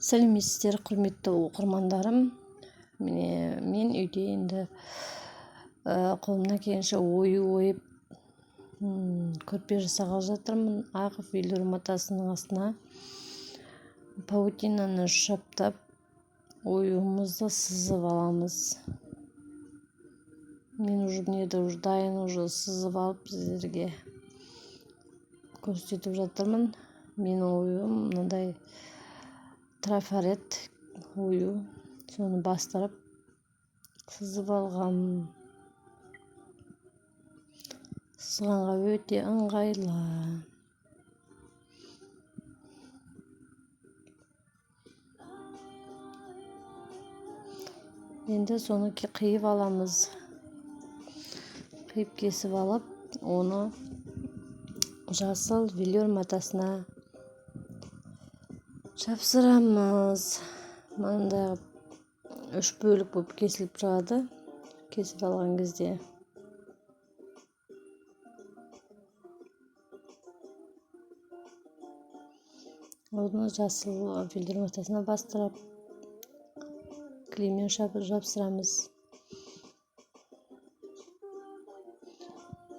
Сәлеметсіздер, құрметті оқырмандарым. Мен үйде енді қолымнан келгенше ойып көрпе жасағалы жатырмын. Ағып үйлер матасының астына паутинаны шаптап оюымызды сызып аламыз. Мен уже дайын сызып алып сіздерге көрсетіп жатырмын. Менің оюым мынандай трафарет ою, соны бастырып сызып алғам. Сызғанға өте ыңғайлы. Енді соны қиып аламыз. Қиып кесіп алып, оны жасыл велюр матасына жапсырамыз. Мынандай 3 бөлік болып кесіліп шығады. Кесіп алған кезде оны жасыл велюр матасына бастырып клеймен жапсырамыз.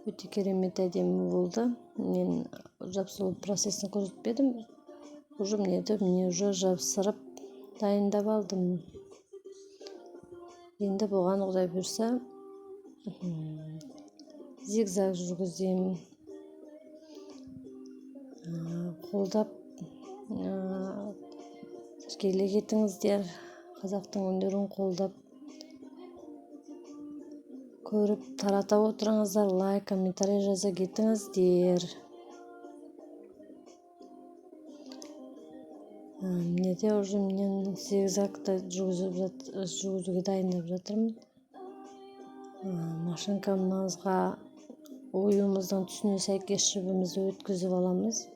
Өте керемет әдемі болды. Мен жапсыру процесін көрсетпедім. Уже жапсырып дайындап алдым. Енді бұған Құдай бұйырса зигзаг жүргіземін. Қолдап келе кетіңіздер. Қазақтың өнерін қолдап көріп тарата отырыңыздар. Лайк, комментарий жаза кетіңіздер. Менде уже мен зигзагты жүргізуге дайындап жатырмын. Машинкамызға оюымыздың түсіне сәйкес жібімізді өткізіп аламыз.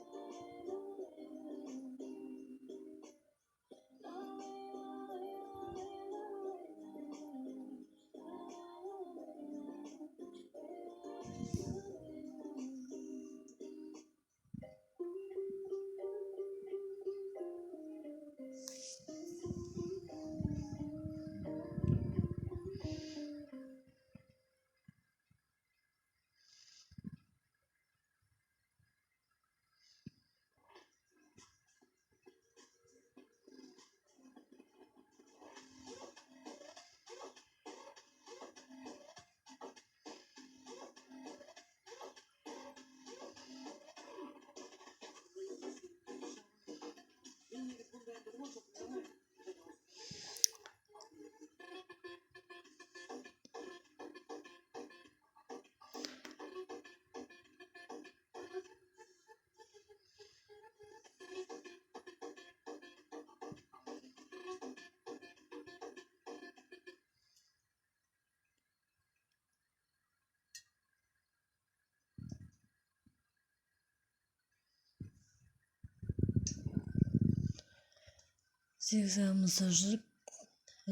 Зигзагымызды жүріп,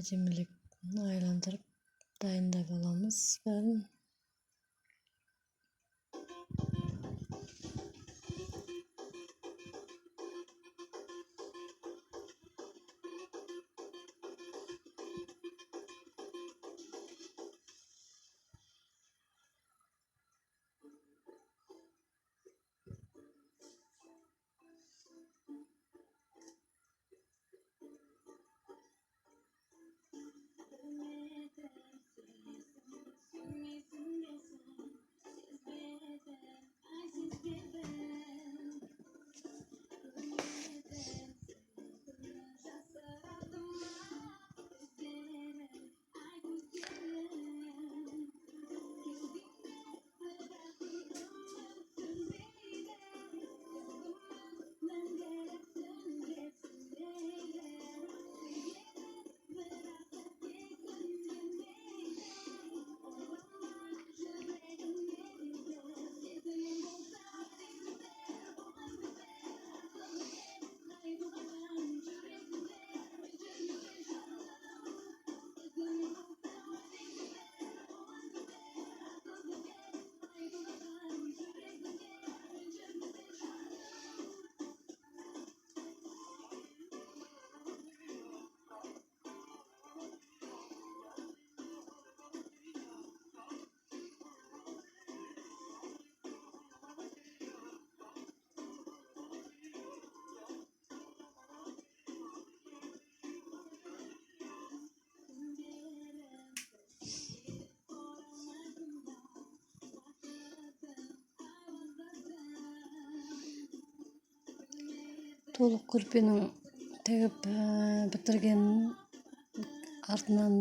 әдемілеп айландырып дайындап аламыз бәрін. толық көрпенің тігіп бітіргенін артынан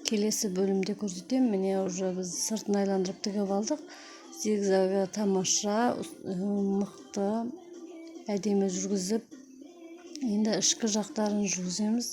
келесі бөлімде көрсетемін. Міне уже біз сыртын айландырып тігіп алдық. Зигзагы тамаша, мықты, әдемі жүргізіп, енді ішкі жақтарын жүргіземіз.